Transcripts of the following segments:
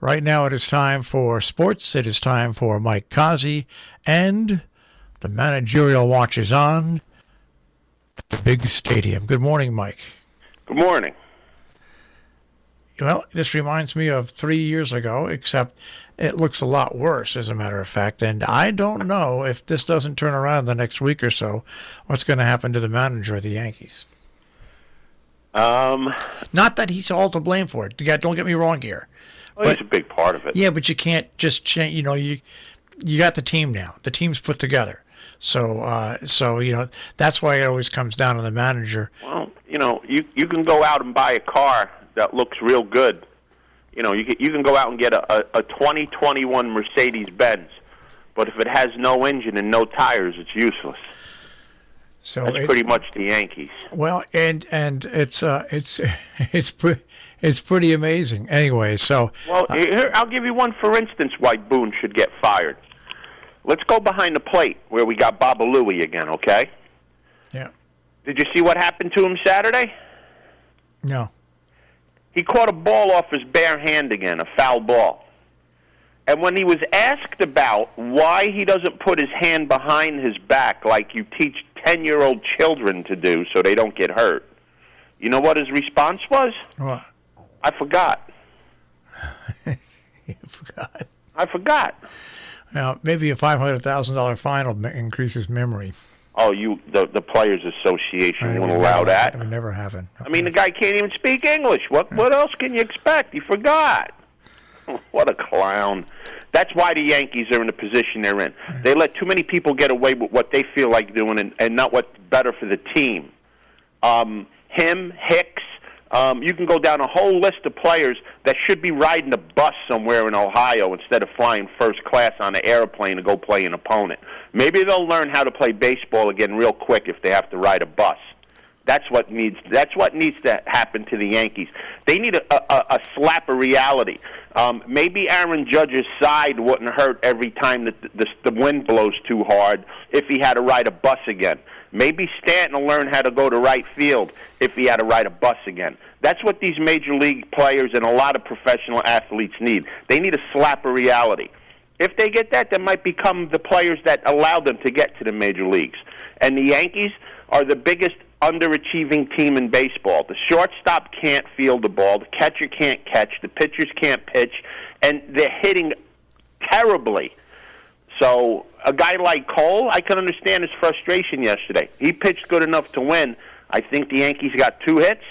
Right now it is time for sports. It is time for Mike Kazi, and the managerial watch is on at the big stadium. Good morning, Mike. Good morning. Well, this reminds me of 3 years ago, except it looks a lot worse, as a matter of fact. And I don't know if this doesn't turn around the next week or so, what's going to happen to the manager of the Yankees. Not that he's all to blame for it. Don't get me wrong here. Well, he's a big part of it. Yeah, but you can't just change. You got the team now. The team's put together. So that's why it always comes down to the manager. Well, you can go out and buy a car that looks real good. You can go out and get a 2021 Mercedes-Benz, but if it has no engine and no tires, it's useless. So that's pretty much the Yankees. Well, and it's pretty amazing. Anyway, so here, I'll give you one for instance why Boone should get fired. Let's go behind the plate where we got Babalooey again. Okay. Yeah. Did you see what happened to him Saturday? No. He caught a ball off his bare hand again, a foul ball. And when he was asked about why he doesn't put his hand behind his back like you teach 10-year-old children to do so they don't get hurt, you know what his response was? What? I forgot. You forgot. I forgot. Now, maybe a $500,000 fine will increase his memory. Oh, the Players Association won't allow that. It would never happen. Okay. I mean, the guy can't even speak English. What else can you expect? He forgot. What a clown. That's why the Yankees are in the position they're in. They let too many people get away with what they feel like doing and not what's better for the team. Him, Hicks, you can go down a whole list of players that should be riding a bus somewhere in Ohio instead of flying first class on an airplane to go play an opponent. Maybe they'll learn how to play baseball again real quick if they have to ride a bus. That's what needs to happen to the Yankees. They need a slap of reality. Maybe Aaron Judge's side wouldn't hurt every time that the wind blows too hard if he had to ride a bus again. Maybe Stanton will learn how to go to right field if he had to ride a bus again. That's what these major league players and a lot of professional athletes need. They need a slap of reality. If they get that, they might become the players that allow them to get to the major leagues. And the Yankees are the biggest underachieving team in baseball. The shortstop can't field the ball, the catcher can't catch, the pitchers can't pitch, and they're hitting terribly. So a guy like Cole, I can understand his frustration yesterday. He pitched good enough to win. I think the Yankees got 2 hits.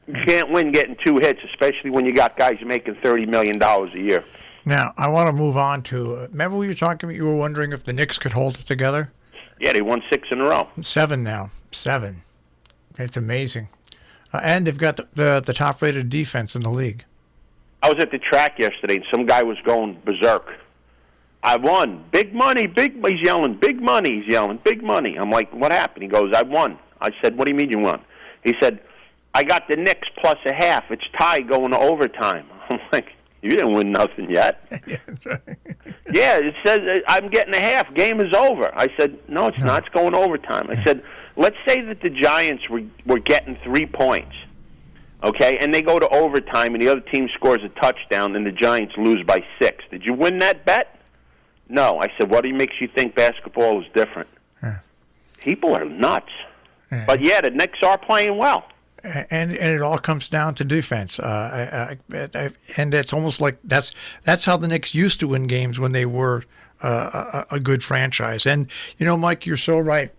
You can't win getting 2 hits, especially when you got guys making $30 million a year. Now, I want to move on to, remember we were talking about, you were wondering if the Knicks could hold it together? Yeah, they won 6 in a row. 7 now. 7. It's amazing. And they've got the top-rated defense in the league. I was at the track yesterday, and some guy was going berserk. I won. Big money, he's yelling, big money, he's yelling, big money. I'm like, what happened? He goes, I won. I said, what do you mean you won? He said, I got the Knicks plus a half. It's tied going to overtime. I'm like, you didn't win nothing yet. Yeah, that's right. Yeah, it says I'm getting a half. Game is over. I said, no, it's not. It's going overtime. I said, let's say that the Giants were getting 3 points, okay, and they go to overtime and the other team scores a touchdown and the Giants lose by 6. Did you win that bet? No. I said, what makes you think basketball is different? Yeah. People are nuts. Yeah. But, yeah, the Knicks are playing well. And it all comes down to defense, and it's almost like that's how the Knicks used to win games when they were a good franchise. And Mike, you're so right.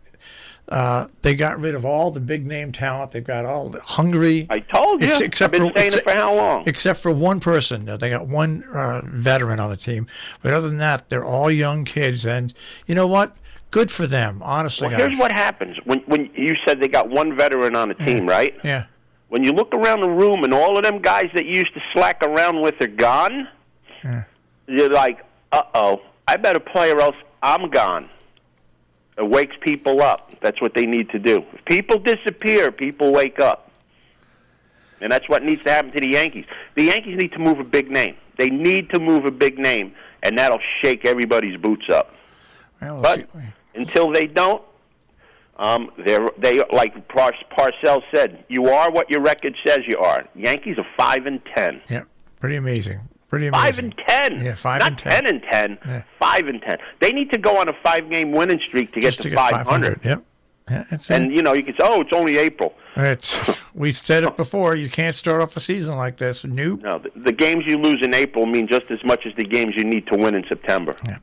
They got rid of all the big name talent. They've got all the hungry. I told you. I've been saying it for how long? Except for one person. They got one veteran on the team, but other than that, they're all young kids. And you know what? Good for them, honestly. Well, here's what happens. When you said they got one veteran on the team, right? Yeah. When you look around the room and all of them guys that you used to slack around with are gone, you're like, uh-oh, I better play or else I'm gone. It wakes people up. That's what they need to do. If people disappear, people wake up. And that's what needs to happen to the Yankees. The Yankees need to move a big name. They need to move a big name, and that'll shake everybody's boots up. Well, but until they don't, they like Parcells said, you are what your record says you are. Yankees are 5-10. Yeah, pretty amazing. Pretty amazing. 5-10. Yeah, 5 Not and 10. 10-10. Yeah. 5-10. They need to go on a 5-game winning streak to get to 500. Yep. Yeah, And you can say, "Oh, it's only April." We said it before. You can't start off a season like this. Nope. No, the games you lose in April mean just as much as the games you need to win in September. Yeah,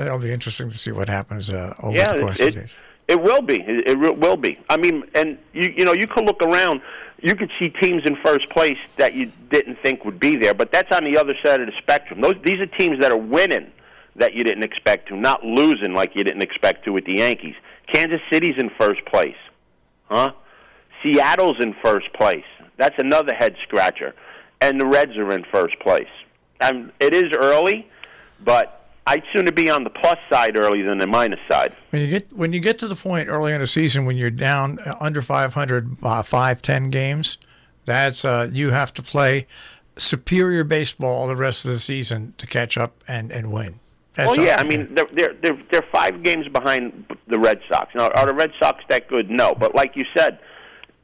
it'll be interesting to see what happens over the course of the days. It will be. It will be. I mean, and you could look around. You could see teams in first place that you didn't think would be there, but that's on the other side of the spectrum. These are teams that are winning that you didn't expect to, not losing like you didn't expect to with the Yankees. Kansas City's in first place. Huh? Seattle's in first place. That's another head-scratcher. And the Reds are in first place. It is early, but I'd sooner be on the plus side early than the minus side. When you get to the point early in the season when you're down under 500, 5-10 games, that's you have to play superior baseball the rest of the season to catch up and win. I mean, they're 5 games behind the Red Sox. Now, are the Red Sox that good? No. But like you said,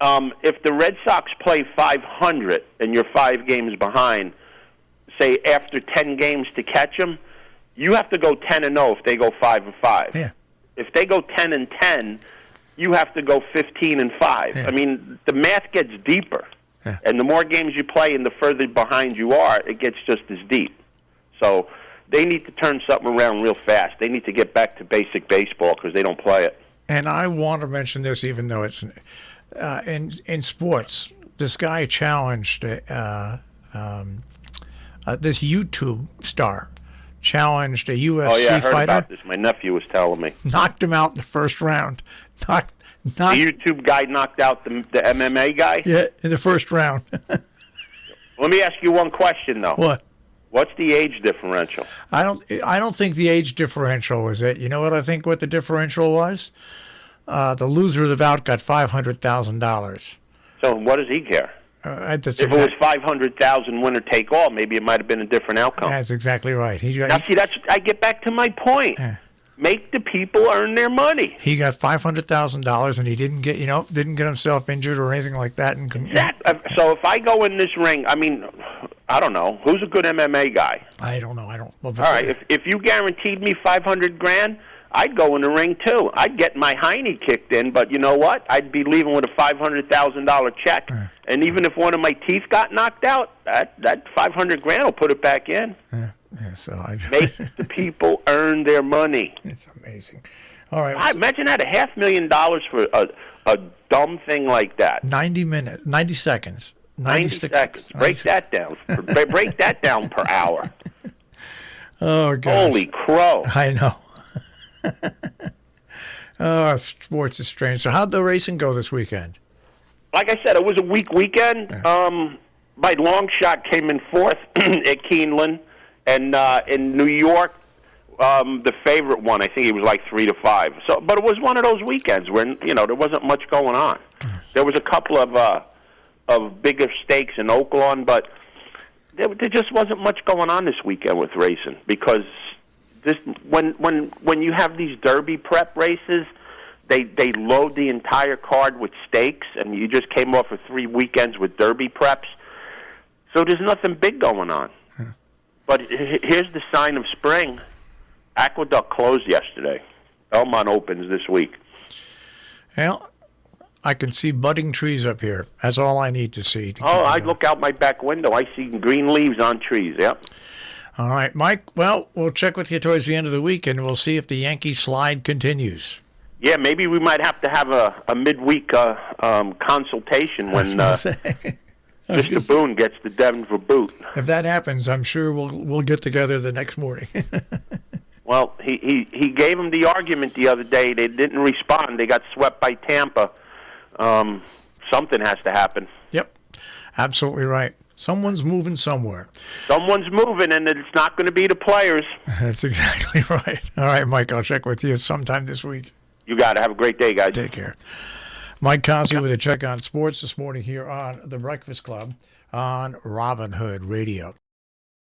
if the Red Sox play 500 and you're 5 games behind, say after 10 games to catch them, you have to go 10-0 if they go 5-5. Yeah. If they go 10-10, you have to go 15-5. Yeah. I mean, the math gets deeper. Yeah. And the more games you play and the further behind you are, it gets just as deep. So they need to turn something around real fast. They need to get back to basic baseball because they don't play it. And I want to mention this, even though it's in sports. This guy challenged this YouTube star challenged a UFC I heard fighter. about this. My nephew was telling me. Knocked him out in the first round. The YouTube guy knocked out the MMA guy? Yeah, in the first round. Let me ask you one question, though. What? What's the age differential? I don't think the age differential was it. You know what I think what the differential was? The loser of the bout got $500,000. So what does he care? If it was 500,000 winner take all, maybe it might have been a different outcome. That's exactly right. I get back to my point. Yeah. Make the people earn their money. He got $500,000 and he didn't get himself injured or anything like that. So if I go in this ring, I mean, I don't know who's a good MMA guy. I don't know. All right, if you guaranteed me $500,000, I'd go in the ring too. I'd get my hiney kicked in, but you know what? I'd be leaving with a $500,000 check. Yeah. And even if one of my teeth got knocked out, that $500,000 will put it back in. Yeah. So Make the people earn their money. It's amazing. All right. Imagine that, $500,000 for a dumb thing like that. 90 seconds. 90 seconds. Break that down. Break that down per hour. Oh, gosh. Holy crow. I know. Sports is strange. So how'd the racing go this weekend? Like I said, it was a weak weekend. Yeah. My long shot came in fourth at Keeneland. And in New York, the favorite one, I think he was like 3-5. So, but it was one of those weekends where there wasn't much going on. There was a couple of bigger stakes in Oaklawn, but there just wasn't much going on this weekend with racing because when you have these Derby prep races, they load the entire card with stakes, and you just came off of 3 weekends with Derby preps, so there's nothing big going on. But here's the sign of spring. Aqueduct closed yesterday. Belmont opens this week. Well, I can see budding trees up here. That's all I need to see. I look out my back window. I see green leaves on trees, yep. All right, Mike. Well, we'll check with you towards the end of the week, and we'll see if the Yankee slide continues. Yeah, maybe we might have to have a midweek consultation when Mr. Boone gets the Denver boot. If that happens, I'm sure we'll get together the next morning. Well, he gave him the argument the other day. They didn't respond. They got swept by Tampa. Something has to happen. Yep, absolutely right. Someone's moving somewhere. Someone's moving, and it's not going to be the players. That's exactly right. All right, Mike, I'll check with you sometime this week. You got it. Have a great day, guys. Take care. Mike Consley with a check on sports this morning here on The Breakfast Club on Robin Hood Radio.